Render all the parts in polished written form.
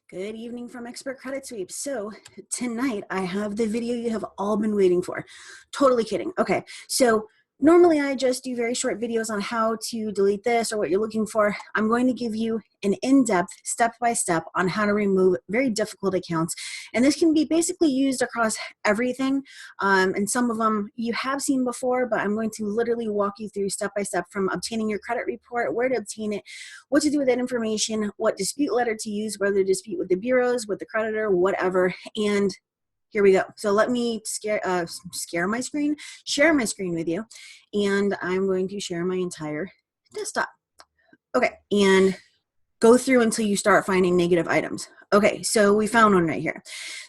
Good evening from Expert Credit Sweep. So tonight I have the video you have all been waiting for. Totally kidding. Okay, so normally I just do very short videos on how to delete this or what you're looking for. I'm going to give you an in-depth step-by-step on how to remove very difficult accounts. And this can be basically used across everything. And some of them you have seen before, but I'm going to literally walk you through step-by-step from obtaining your credit report, where to obtain it, what to do with that information, what dispute letter to use, whether to dispute with the bureaus, with the creditor, whatever. And here we go. So let me share my screen with you. And I'm going to share my entire desktop. Okay, and go through until you start finding negative items. Okay, so we found one right here.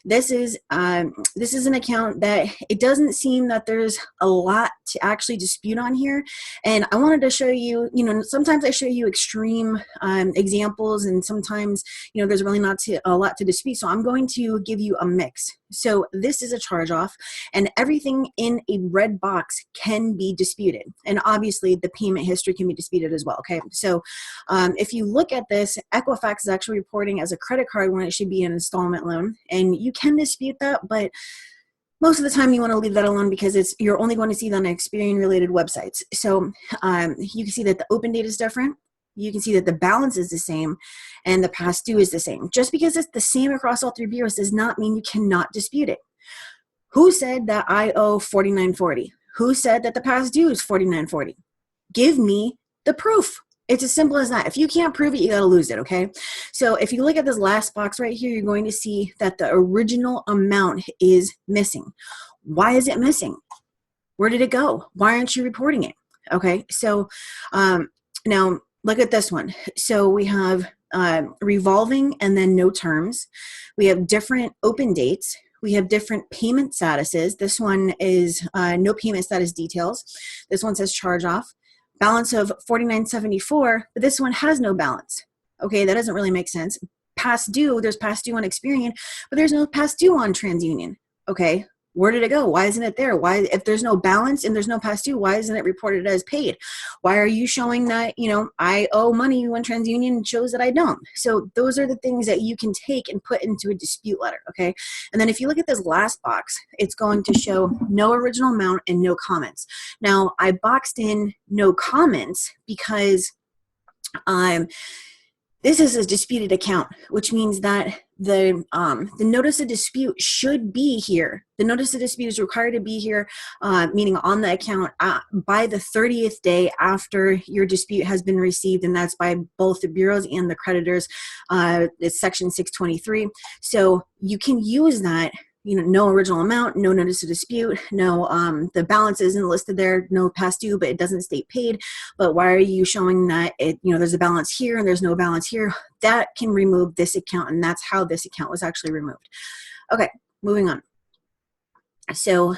This is an account that it doesn't seem that there's a lot to actually dispute on here. And I wanted to show you, sometimes I show you extreme examples, and sometimes, there's really not a lot to dispute. So I'm going to give you a mix. So this is a charge off, and everything in a red box can be disputed. And obviously the payment history can be disputed as well. Okay, so if you look at this, Equifax is actually reporting as a credit card when it should be an installment loan, and you can dispute that, but most of the time you want to leave that alone because you're only going to see that on Experian related websites. So you can see that the open date is different. You can see that the balance is the same and the past due is the same. Just because it's the same across all three bureaus does not mean you cannot dispute it. Who said that I owe $49.40? Who said that the past due is $49.40? Give me the proof. It's as simple as that. If you can't prove it, you got to lose it, okay? So if you look at this last box right here, you're going to see that the original amount is missing. Why is it missing? Where did it go? Why aren't you reporting it? Okay, so now look at this one. So we have revolving and then no terms. We have different open dates. We have different payment statuses. This one is no payment status details. This one says charge off. Balance of $49.74, but this one has no balance. Okay, that doesn't really make sense. Past due, there's past due on Experian, but there's no past due on TransUnion. Okay, where did it go? Why isn't it there? Why, if there's no balance and there's no past due, why isn't it reported as paid? Why are you showing that, I owe money when TransUnion shows that I don't? So those are the things that you can take and put into a dispute letter, okay? And then if you look at this last box, it's going to show no original amount and no comments. Now, I boxed in no comments because this is a disputed account, which means that the notice of dispute should be here. The notice of dispute is required to be here, meaning on the account by the 30th day after your dispute has been received, and that's by both the bureaus and the creditors. It's section 623. So you can use that. No original amount, no notice of dispute, no, the balance isn't listed there, no past due, but it doesn't state paid. But why are you showing that there's a balance here and there's no balance here? That can remove this account, and that's how this account was actually removed. Okay, moving on. So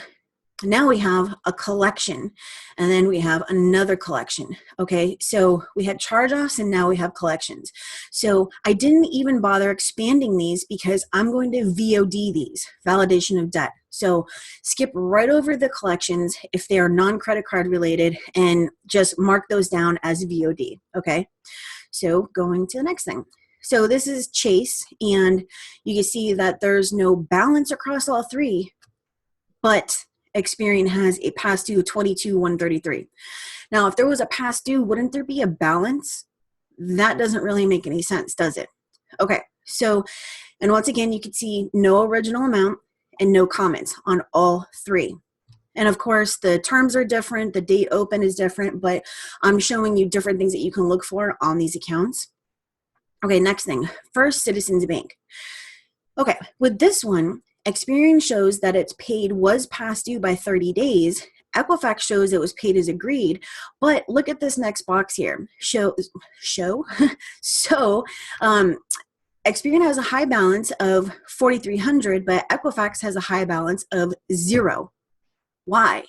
now we have a collection, and then we have another collection. Okay, so we had charge-offs and now we have collections. So I didn't even bother expanding these because I'm going to VOD these, validation of debt. So skip right over the collections if they are non-credit card related and just mark those down as VOD. Okay, so going to the next thing. So this is Chase, and you can see that there's no balance across all three, but Experian has a past due $22,133. Now, if there was a past due, wouldn't there be a balance? That doesn't really make any sense, does it? Okay, so, and once again, you can see no original amount and no comments on all three. And of course, the terms are different, the date open is different, but I'm showing you different things that you can look for on these accounts. Okay, next thing, First Citizens Bank. Okay, with this one, Experian shows that its paid was past due by 30 days. Equifax shows it was paid as agreed, but look at this next box here. So, Experian has a high balance of $4,300, but Equifax has a high balance of $0. Why?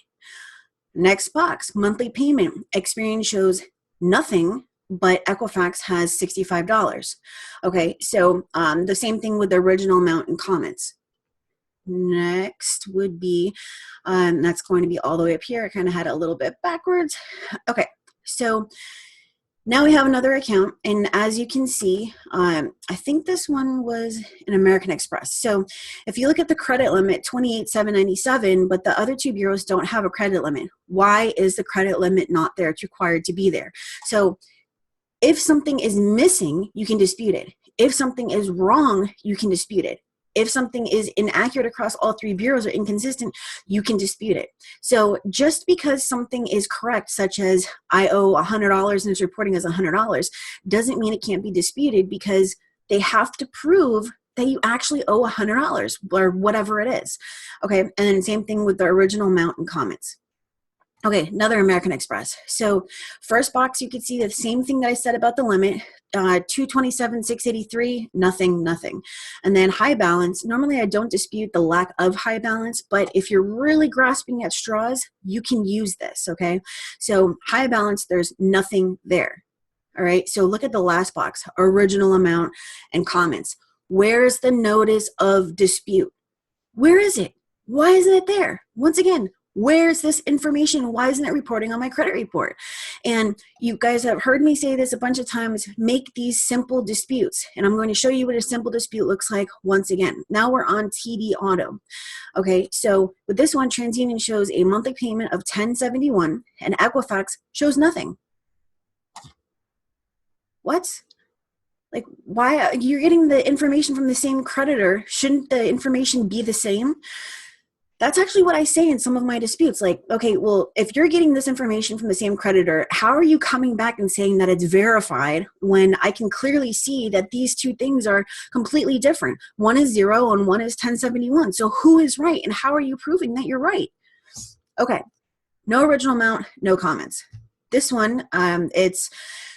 Next box, monthly payment. Experian shows nothing, but Equifax has $65. Okay, so the same thing with the original amount and comments. Next would be, that's going to be all the way up here. I kind of had it a little bit backwards. Okay, so Now we have another account, and as you can see, I think this one was an American Express. So if you look at the credit limit, $28,797, but the other two bureaus don't have a credit limit. Why is the credit limit not there? It's required to be there. So if something is missing, you can dispute it. If something is wrong, you can dispute it. If something is inaccurate across all three bureaus or inconsistent, you can dispute it. So just because something is correct, such as I owe $100 and it's reporting as $100, doesn't mean it can't be disputed, because they have to prove that you actually owe $100 or whatever it is. Okay, and then same thing with the original amount and comments. Okay, another American Express. So first box, you can see the same thing that I said about the limit, 227,683, nothing. And then high balance, normally I don't dispute the lack of high balance, but if you're really grasping at straws, you can use this, okay? So high balance, there's nothing there, all right? So look at the last box, original amount and comments. Where's the notice of dispute? Where is it? Why isn't it there? Once again, where's this information? Why isn't it reporting on my credit report? And you guys have heard me say this a bunch of times, make these simple disputes. And I'm going to show you what a simple dispute looks like once again. Now we're on TD Auto. Okay, so with this one, TransUnion shows a monthly payment of $10.71 and Equifax shows nothing. What? Like, why? You're getting the information from the same creditor. Shouldn't the information be the same? That's actually what I say in some of my disputes. Like, okay, well, if you're getting this information from the same creditor, how are you coming back and saying that it's verified when I can clearly see that these two things are completely different? One is 0 and one is 1071. So who is right, and how are you proving that you're right? Okay, no original amount, no comments. This one, it's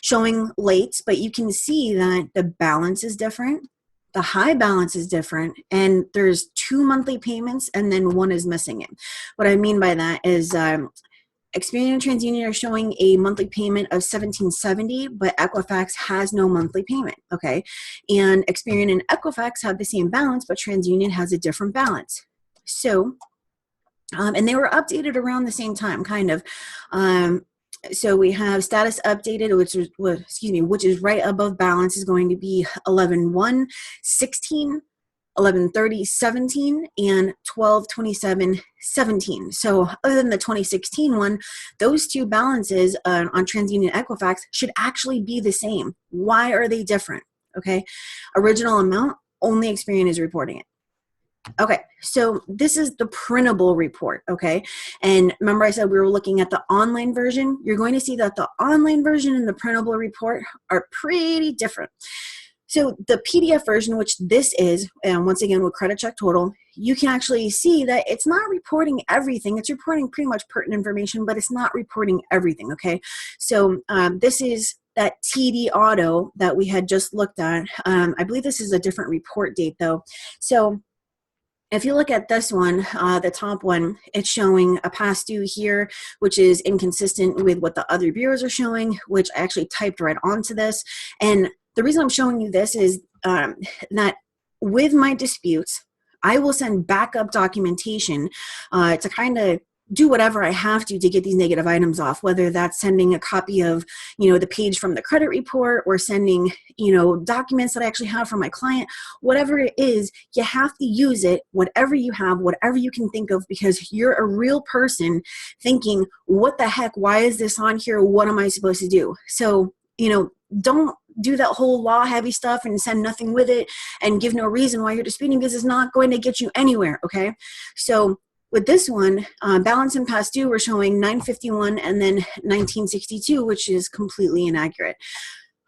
showing late, but you can see that the balance is different. The high balance is different, and there's 2 monthly payments and then one is missing it. What I mean by that is Experian and TransUnion are showing a monthly payment of $17.70, but Equifax has no monthly payment, okay? And Experian and Equifax have the same balance, but TransUnion has a different balance. So, and they were updated around the same time, kind of. So we have status updated, which is right above balance, is going to be 11/1/16, 11/30/17, and 12/27/17. So other than the 2016 one, those two balances on TransUnion Equifax should actually be the same. Why are they different? Okay, original amount, only Experian is reporting it. Okay, so this is the printable report, okay? And remember I said we were looking at the online version. You're going to see that the online version and the printable report are pretty different. So the PDF version, which this is, and once again with credit check total, you can actually see that it's not reporting everything. It's reporting pretty much pertinent information, but it's not reporting everything, okay? So this is that TD Auto that we had just looked at. I believe this is a different report date though. So if you look at this one, the top one, it's showing a past due here, which is inconsistent with what the other bureaus are showing, which I actually typed right onto this. And the reason I'm showing you this is that with my disputes, I will send backup documentation to kind of do whatever I have to get these negative items off, whether that's sending a copy of, the page from the credit report, or sending, documents that I actually have from my client. Whatever it is, you have to use it, whatever you have, whatever you can think of, because you're a real person thinking, what the heck, why is this on here? What am I supposed to do? So, don't do that whole law heavy stuff and send nothing with it and give no reason why you're disputing, because it's not going to get you anywhere, okay? So with this one, balance and past due, we're showing 951 and then 1962, which is completely inaccurate.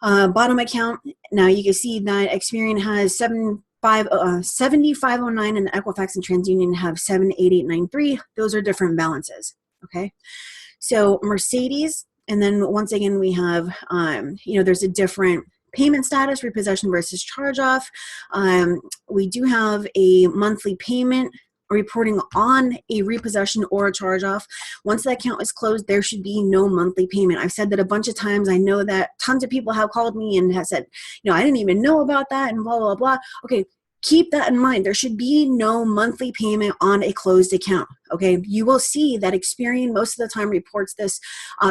Bottom account, now you can see that Experian has 7509 and Equifax and TransUnion have 78893. Those are different balances, okay? So Mercedes, and then once again, we have, there's a different payment status, repossession versus charge off. We do have a monthly payment reporting on a repossession or a charge off. Once that account is closed, there should be no monthly payment. I've said that a bunch of times. I know that tons of people have called me and have said, I didn't even know about that and blah, blah, blah. Okay, keep that in mind. There should be no monthly payment on a closed account. Okay, you will see that Experian most of the time reports this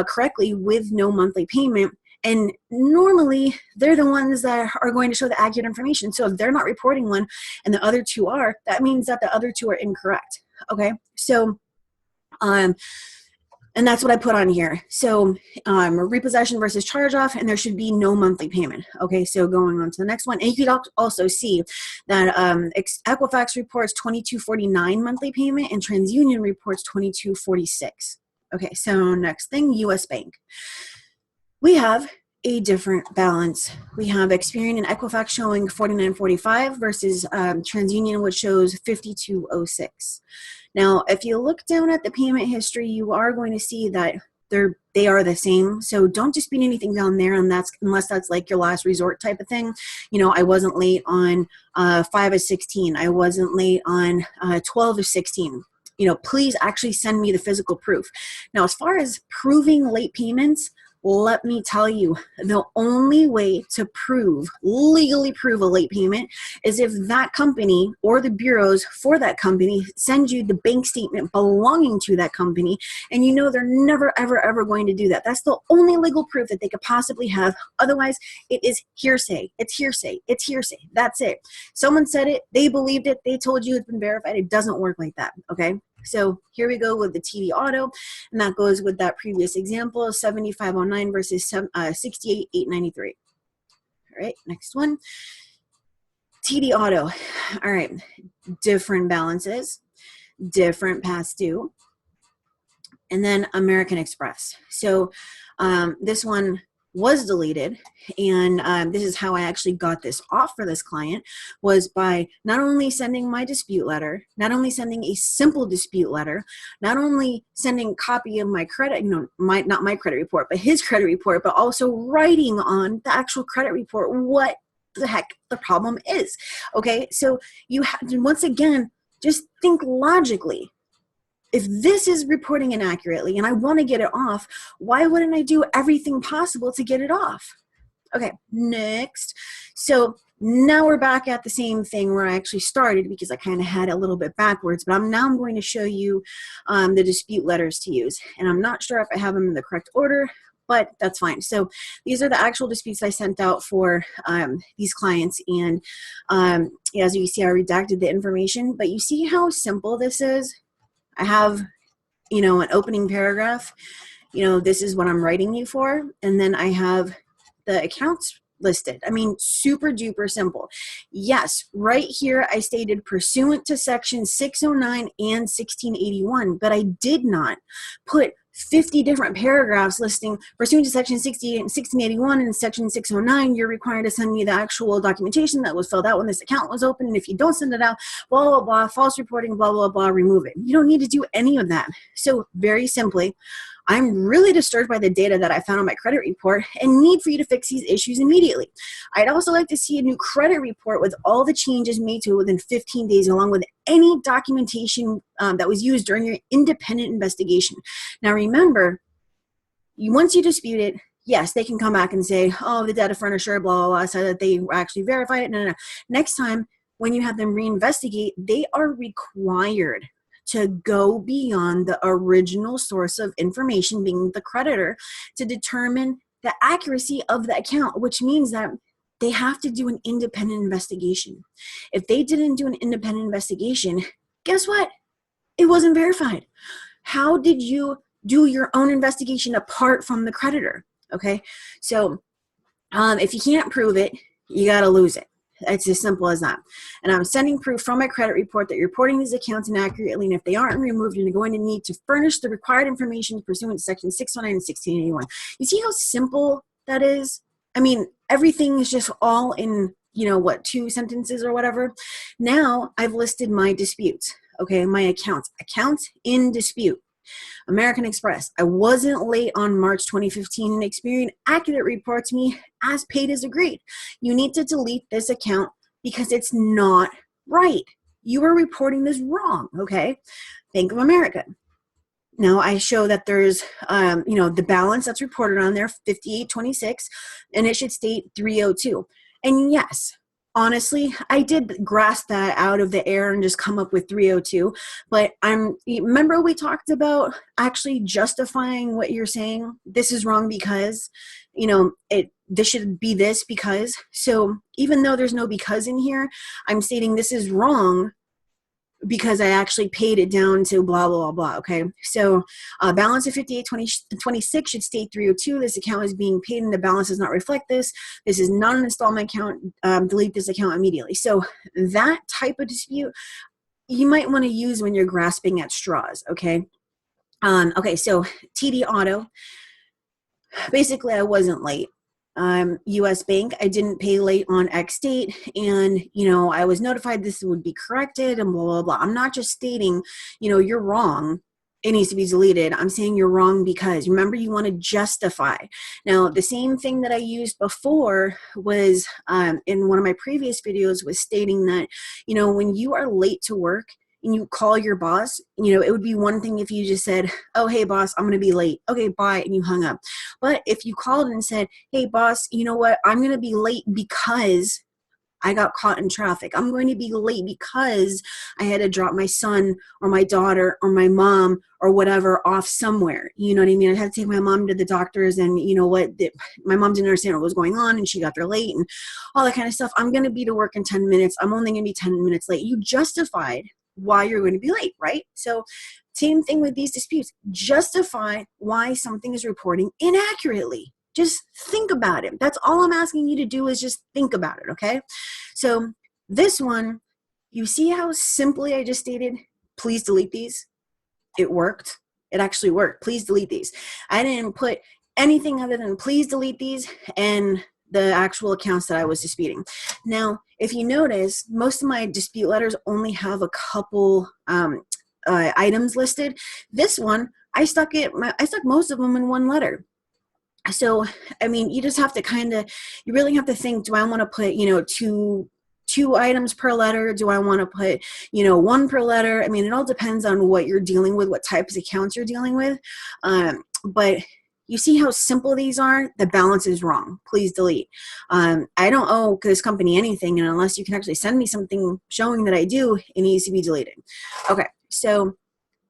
correctly with no monthly payment. And normally they're the ones that are going to show the accurate information. So if they're not reporting one and the other two are, that means that the other two are incorrect. Okay, so and that's what I put on here. So repossession versus charge off, and there should be no monthly payment. Okay, so going on to the next one, and you could also see that Equifax reports $22.49 monthly payment, and TransUnion reports $22.46. Okay, so next thing, U.S. Bank. We have a different balance. We have Experian and Equifax showing $49.45 versus TransUnion, which shows $52.06. Now, if you look down at the payment history, you are going to see that they are the same. So don't dispute anything down there, and unless that's like your last resort type of thing. You know, I wasn't late on 5 of 16. I wasn't late on 12 of 16. You know, please actually send me the physical proof. Now, as far as proving late payments, let me tell you, the only way to legally prove a late payment is if that company or the bureaus for that company send you the bank statement belonging to that company, and you know they're never, ever, ever going to do that. That's the only legal proof that they could possibly have. Otherwise, it is hearsay. It's hearsay. It's hearsay. That's it. Someone said it. They believed it. They told you it's been verified. It doesn't work like that, okay? So here we go with the TD Auto, and that goes with that previous example, 7509 versus 68,893. All right, next one. TD Auto. All right, different balances, different past due, and then American Express. So this one was deleted, and this is how I actually got this off for this client, was by not only sending my dispute letter, not only sending a simple dispute letter, not only sending a copy of my credit, not my credit report, but his credit report, but also writing on the actual credit report what the heck the problem is. Okay, so you have to, once again, just think logically. If this is reporting inaccurately and I want to get it off, why wouldn't I do everything possible to get it off? Okay, next. So now we're back at the same thing where I actually started, because I kind of had it a little bit backwards, but I'm going to show you the dispute letters to use. And I'm not sure if I have them in the correct order, but that's fine. So these are the actual disputes I sent out for these clients. And as you see, I redacted the information, but you see how simple this is? I have, you know, an opening paragraph, you know, this is what I'm writing you for. And then I have the accounts listed. I mean, super duper simple. Yes, right here I stated pursuant to section 609 and 1681, but I did not put 50 different paragraphs listing pursuant to section 68 and 1681 and section 609, you're required to send me the actual documentation that was filled out when this account was open. And if you don't send it out, blah, blah, blah, false reporting, blah, blah, blah, remove it. You don't need to do any of that. So very simply, I'm really disturbed by the data that I found on my credit report and need for you to fix these issues immediately. I'd also like to see a new credit report with all the changes made to it within 15 days, along with any documentation that was used during your independent investigation. Now remember, once you dispute it, yes, they can come back and say, oh, the data furnisher, blah, blah, blah, said that they actually verified it. No, no, no. Next time, when you have them reinvestigate, they are required to go beyond the original source of information, being the creditor, to determine the accuracy of the account, which means that they have to do an independent investigation. If they didn't do an independent investigation, guess what? It wasn't verified. How did you do your own investigation apart from the creditor? Okay, so if you can't prove it, you got to lose it. It's as simple as that. And I'm sending proof from my credit report that you're reporting these accounts inaccurately, and if they aren't removed, you're going to need to furnish the required information pursuant to section 609 and 1681. You see how simple that is? I mean, everything is just all in, you know, what, 2 sentences or whatever. Now I've listed my disputes, okay, my accounts in dispute. American Express, I wasn't late on March 2015, and Experian accurate reports me as paid as agreed. You need to delete this account because it's not right. You are reporting this wrong, okay? Bank of America. Now I show that there's, you know, the balance that's reported on there, 5826, and it should state 302. And yes, honestly, I did grasp that out of the air and just come up with 302. But remember we talked about actually justifying what you're saying. This is wrong because, this should be this because. So even though there's no because in here, I'm stating this is wrong because I actually paid it down to blah, blah, blah, blah, okay? So balance of 5826 should state 302. This account is being paid and the balance does not reflect this. This is not an installment account. Delete this account immediately. So that type of dispute you might want to use when you're grasping at straws, okay? Okay, so TD Auto. Basically, I wasn't late. US Bank, I didn't pay late on X date, and I was notified this would be corrected and blah, blah, blah. I'm not just stating, you're wrong, it needs to be deleted. I'm saying you're wrong because, remember, you want to justify. Now, the same thing that I used before was in one of my previous videos was stating that, when you are late to work, and you call your boss, it would be one thing if you just said, oh, hey, boss, I'm going to be late. Okay, bye, and you hung up. But if you called and said, hey, boss, you know what? I'm going to be late because I got caught in traffic. I'm going to be late because I had to drop my son or my daughter or my mom or whatever off somewhere. You know what I mean? I had to take my mom to the doctors, and my mom didn't understand what was going on, and she got there late and all that kind of stuff. I'm going to be to work in 10 minutes. I'm only going to be 10 minutes late. You justified why you're going to be late, right? So same thing with these disputes. Justify why something is reporting inaccurately. Just think about it. That's all I'm asking you to do is just think about it, okay? So this one, you see how simply I just stated, please delete these? It worked. It actually worked. Please delete these. I didn't put anything other than please delete these and the actual accounts that I was disputing. Now, if you notice, most of my dispute letters only have a couple items listed. This one, I stuck most of them in one letter. So, I mean, you just have to you really have to think, do I want to put, two items per letter? Do I want to put, one per letter? I mean, it all depends on what you're dealing with, what types of accounts you're dealing with. But you see how simple these are? The balance is wrong. Please delete. I don't owe this company anything, and unless you can actually send me something showing that I do, it needs to be deleted. Okay, so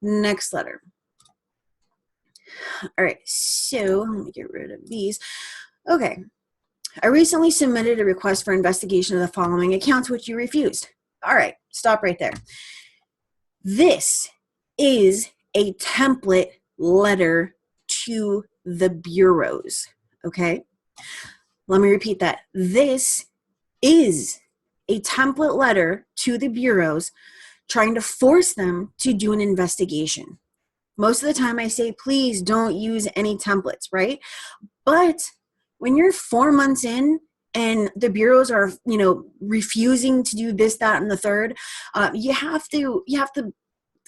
next letter. All right, so let me get rid of these. Okay, I recently submitted a request for investigation of the following accounts, which you refused. All right, stop right there. This is a template letter to the bureaus, okay? Let me repeat that. This is a template letter to the bureaus trying to force them to do an investigation. Most of the time I say, please don't use any templates, right? But when you're 4 months in and the bureaus are, refusing to do this, that, and the third, you have to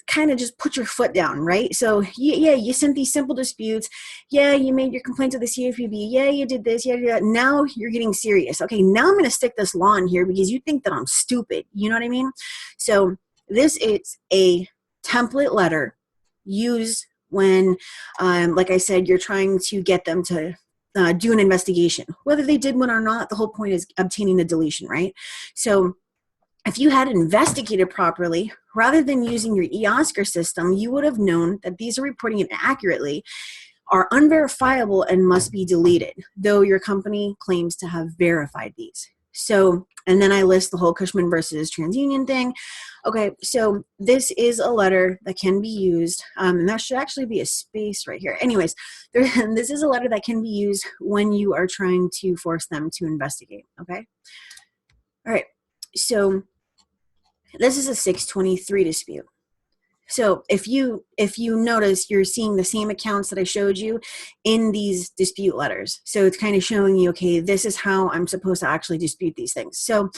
kind of just put your foot down, right? So yeah, you sent these simple disputes. Yeah, you made your complaint to the CFPB. Yeah, you did this. Yeah, you did that. Now you're getting serious. Okay, now I'm going to stick this law in here because you think that I'm stupid. You know what I mean? So this is a template letter used when, like I said, you're trying to get them to do an investigation. Whether they did one or not, the whole point is obtaining the deletion, right? So if you had investigated properly, rather than using your eOscar system, you would have known that these are reporting inaccurately, are unverifiable, and must be deleted, though your company claims to have verified these. So, and then I list the whole Cushman versus TransUnion thing. Okay, so this is a letter that can be used, and that should actually be a space right here. Anyways, this is a letter that can be used when you are trying to force them to investigate, okay? All right, so this is a 623 dispute. So if you notice, you're seeing the same accounts that I showed you in these dispute letters. So it's kind of showing you, okay, this is how I'm supposed to actually dispute these things. So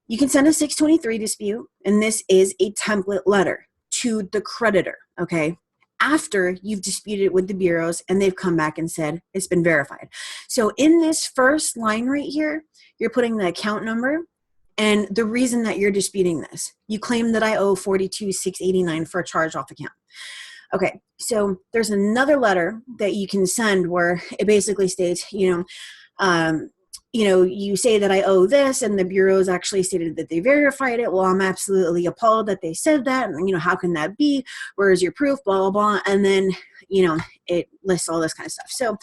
you can send a 623 dispute, and this is a template letter to the creditor, okay, after you've disputed it with the bureaus and they've come back and said it's been verified. So in this first line right here, you're putting the account number and the reason that you're disputing this. You claim that I owe $42,689 for a charge-off account. Okay, so there's another letter that you can send where it basically states, you say that I owe this and the bureau's actually stated that they verified it. Well, I'm absolutely appalled that they said that. And, how can that be? Where is your proof? Blah, blah, blah. And then, it lists all this kind of stuff. So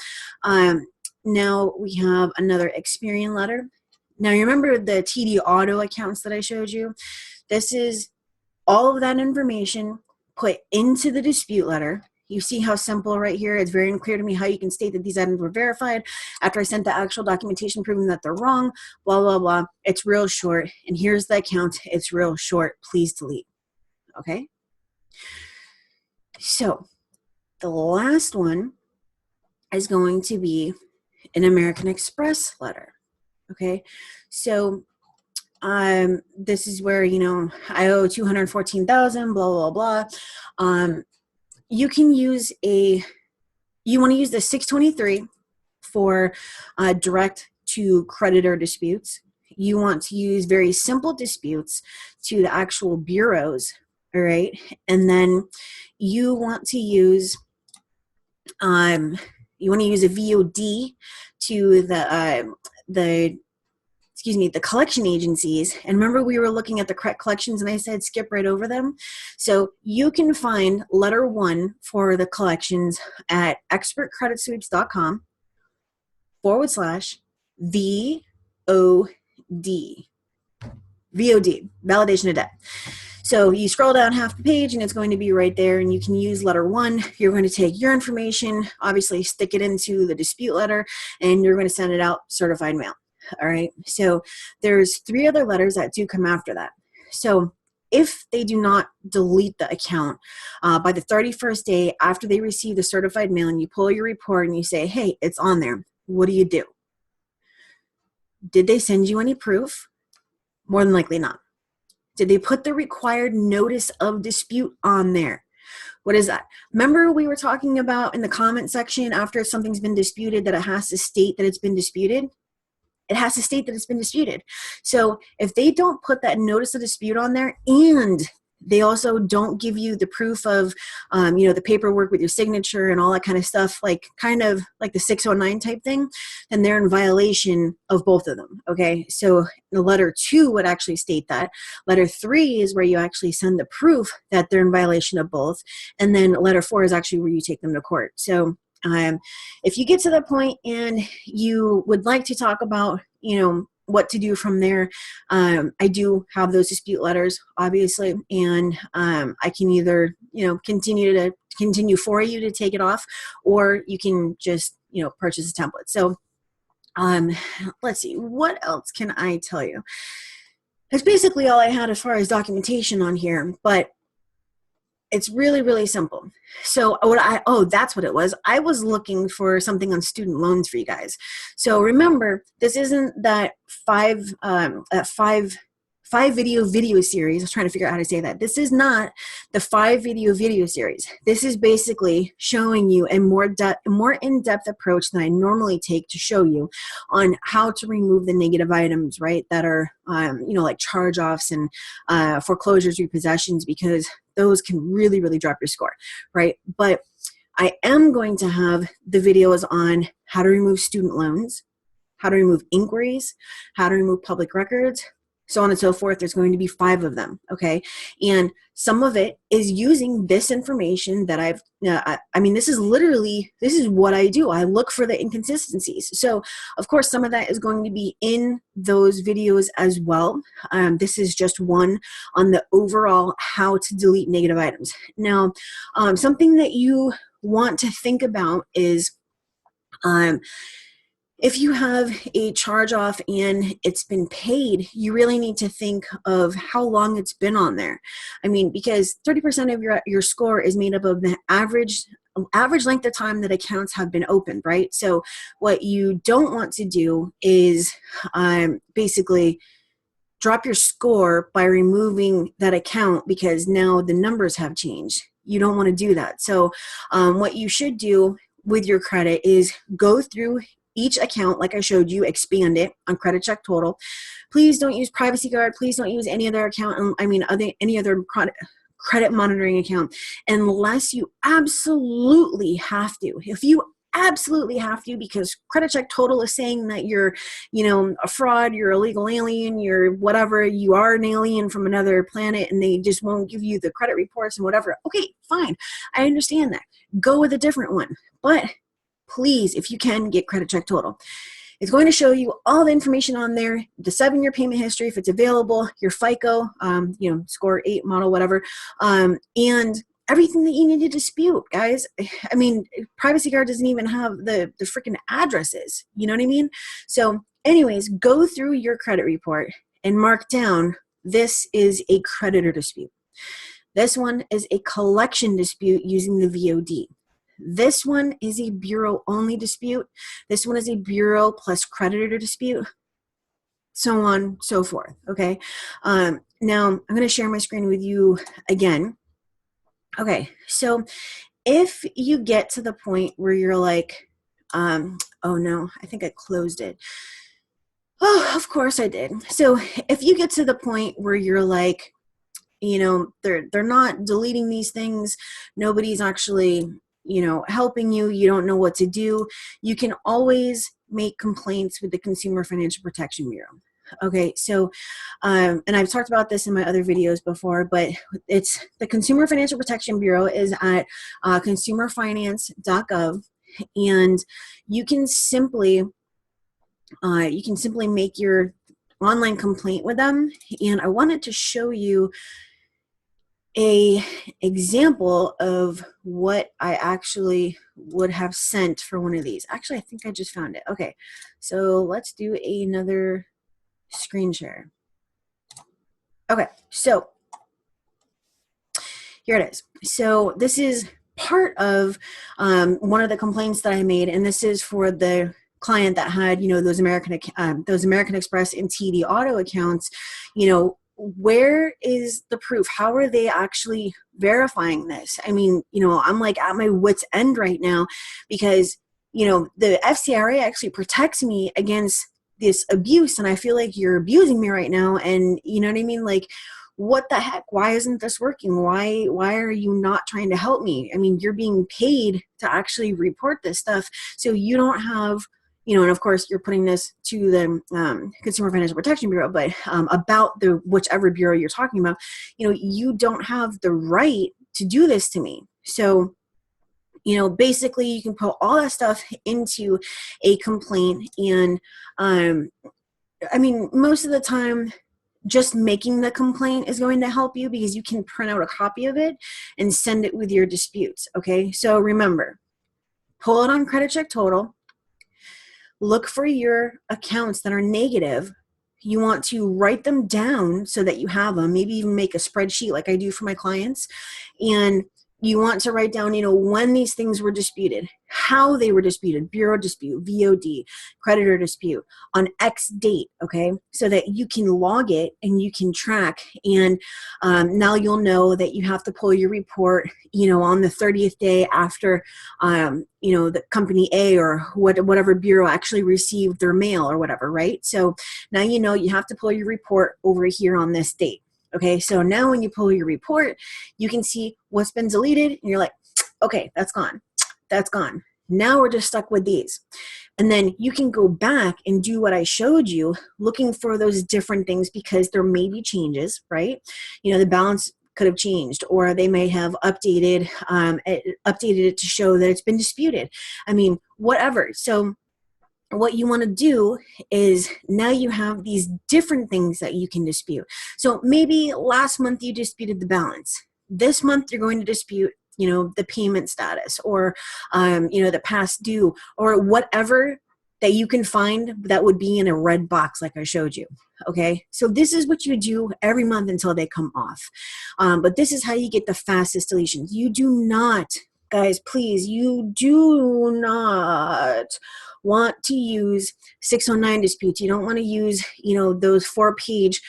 now we have another Experian letter. Now, you remember the TD Auto accounts that I showed you? This is all of that information put into the dispute letter. You see how simple right here? It's very unclear to me how you can state that these items were verified after I sent the actual documentation proving that they're wrong, blah, blah, blah. It's real short. And here's the account. It's real short. Please delete. Okay? So the last one is going to be an American Express letter. Okay? So this is where, I owe $214,000, blah, blah, blah. You can use you want to use the 623 for direct to creditor disputes. You want to use very simple disputes to the actual bureaus, all right? And then you want to use a VOD to the collection agencies. And remember, we were looking at the correct collections and I said skip right over them. So you can find letter 1 for the collections at expertcreditsweeps.com /VOD. VOD, validation of debt. So you scroll down half the page and it's going to be right there, and you can use letter 1. You're going to take your information, obviously stick it into the dispute letter, and you're going to send it out certified mail. All right. So there's 3 other letters that do come after that. So if they do not delete the account by the 31st day after they receive the certified mail, and you pull your report and you say, hey, it's on there, what do you do? Did they send you any proof? More than likely not. Did they put the required notice of dispute on there? What is that? Remember we were talking about in the comment section after something's been disputed that it has to state that it's been disputed? It has to state that it's been disputed. So if they don't put that notice of dispute on there, and they also don't give you the proof of, the paperwork with your signature and all that kind of stuff, kind of like the 609 type thing, then they're in violation of both of them. Okay. So the letter 2 would actually state that. Letter 3 is where you actually send the proof that they're in violation of both. And then letter 4 is actually where you take them to court. So if you get to that point and you would like to talk about, what to do from there, I do have those dispute letters, obviously, and I can either, continue for you to take it off, or you can just, purchase a template. So let's see, what else can I tell you? That's basically all I had as far as documentation on here, but it's really, really simple. So that's what it was. I was looking for something on student loans for you guys. So remember, this isn't that five video series. I was trying to figure out how to say that. This is not the 5 video series. This is basically showing you a more in-depth approach than I normally take to show you on how to remove the negative items, right? That are, like charge-offs and foreclosures, repossessions, because those can really, really drop your score, right? But I am going to have the videos on how to remove student loans, how to remove inquiries, how to remove public records, so on and so forth. There's going to be 5 of them, okay? And some of it is using this information that this is what I do. I look for the inconsistencies. So, of course, some of that is going to be in those videos as well. This is just one on the overall how to delete negative items. Now, something that you want to think about is if you have a charge off and it's been paid, you really need to think of how long it's been on there. Because 30% of your score is made up of the average length of time that accounts have been opened, right? So what you don't want to do is basically drop your score by removing that account because now the numbers have changed. You don't want to do that. So what you should do with your credit is go through each account, like I showed you, expand it on credit check total. Please don't use privacy guard. Please don't use any other account. Any other credit monitoring account unless you absolutely have to. If you absolutely have to, because credit check total is saying that you're, you know, a fraud, you're a illegal alien, you're whatever, you are an alien from another planet, and they just won't give you the credit reports and whatever. Okay, fine. I understand that. Go with a different one. But please, if you can, get credit check total. It's going to show you all the information on there, the 7-year payment history, if it's available, your FICO, you know, score 8 model, whatever, and everything that you need to dispute, guys. I mean, Privacy Guard doesn't even have the freaking addresses. You know what I mean? So anyways, go through your credit report and mark down, this is a creditor dispute. This one is a collection dispute using the VOD. This one is a bureau-only dispute. This one is a bureau plus creditor dispute, so on, so forth, okay? Now, I'm going to share my screen with you again. Okay, so if you get to the point where you're like, oh no, I think I closed it. Oh, of course I did. So if you get to the point where you're like, you know, they're not deleting these things, nobody's actually, you know, helping you, you don't know what to do, you can always make complaints with the Consumer Financial Protection Bureau. Okay, so, and I've talked about this in my other videos before, but it's the Consumer Financial Protection Bureau is at consumerfinance.gov, and you can simply make your online complaint with them. And I wanted to show you a example of what I actually would have sent for one of these. Actually, I think I just found it. Okay, so let's do another screen share. Okay, so here it is. So this is part of one of the complaints that I made, and this is for the client that had, you know, those American Express and TD Auto accounts. You know, where is the proof? How are they actually verifying this? I mean, you know, I'm like at my wit's end right now, because, you know, the FCRA actually protects me against this abuse, and I feel like you're abusing me right now. And you know what I mean? Like, what the heck? Why isn't this working? Why are you not trying to help me? I mean, you're being paid to actually report this stuff, so you don't have, you know, and of course you're putting this to the Consumer Financial Protection Bureau, but about the whichever bureau you're talking about, you know, you don't have the right to do this to me. So, you know, basically you can put all that stuff into a complaint, and I mean, most of the time, just making the complaint is going to help you, because you can print out a copy of it and send it with your disputes. Okay, so remember, pull it on credit check total. Look for your accounts that are negative. You want to write them down so that you have them, maybe even make a spreadsheet like I do for my clients. And you want to write down, you know, when these things were disputed, how they were disputed, bureau dispute, VOD, creditor dispute, on X date, okay? So that you can log it and you can track. And now you'll know that you have to pull your report, you know, on the 30th day after, you know, the company A or whatever bureau actually received their mail or whatever, right? So now you know you have to pull your report over here on this date. Okay, so now when you pull your report, you can see what's been deleted, and you're like, okay, that's gone. That's gone. Now we're just stuck with these. And then you can go back and do what I showed you, looking for those different things, because there may be changes, right? You know, the balance could have changed, or they may have updated it to show that it's been disputed. I mean, whatever. So what you want to do is, now you have these different things that you can dispute. So maybe last month you disputed the balance. This month you're going to dispute, you know, the payment status, or you know, the past due, or whatever that you can find that would be in a red box like I showed you. Okay, so this is what you do every month until they come off. But this is how you get the fastest deletions. You do not, guys, please, you do not want to use 609 disputes. You don't want to use, you know, those 4-page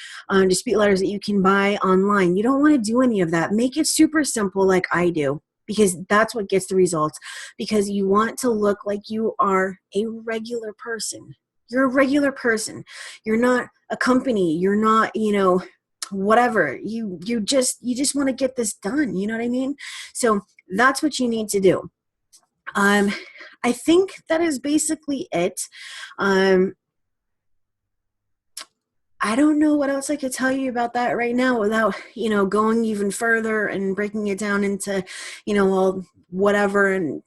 dispute letters that you can buy online. You don't want to do any of that. Make it super simple like I do, because that's what gets the results. Because you want to look like you are a regular person. You're a regular person. You're not a company. You're not, you know, whatever. You just want to get this done. You know what I mean? So that's what you need to do. I think that is basically it. I don't know what else I could tell you about that right now without, going even further and breaking it down into, well, whatever. And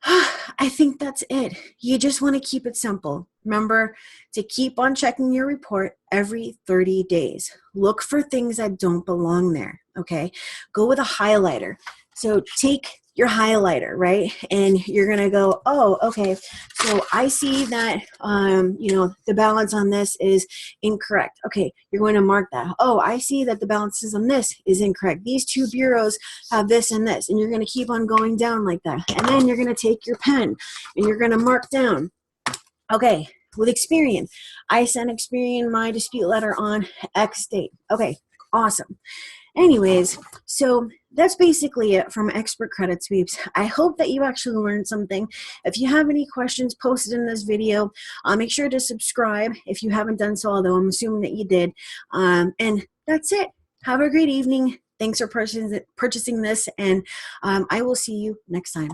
I think that's it. You just want to keep it simple. Remember to keep on checking your report every 30 days. Look for things that don't belong there, okay? Go with a highlighter. So take your highlighter, right? And you're going to go, oh, okay, so I see that, the balance on this is incorrect. Okay, you're going to mark that. Oh, I see that the balances on this is incorrect. These two bureaus have this and this, and you're going to keep on going down like that. And then you're going to take your pen and you're going to mark down. Okay, with Experian, I sent Experian my dispute letter on X date. Okay, awesome. Anyways, so that's basically it from Expert Credit Sweeps. I hope that you actually learned something. If you have any questions posted in this video, make sure to subscribe if you haven't done so, although I'm assuming that you did. And that's it. Have a great evening. Thanks for purchasing this, and I will see you next time.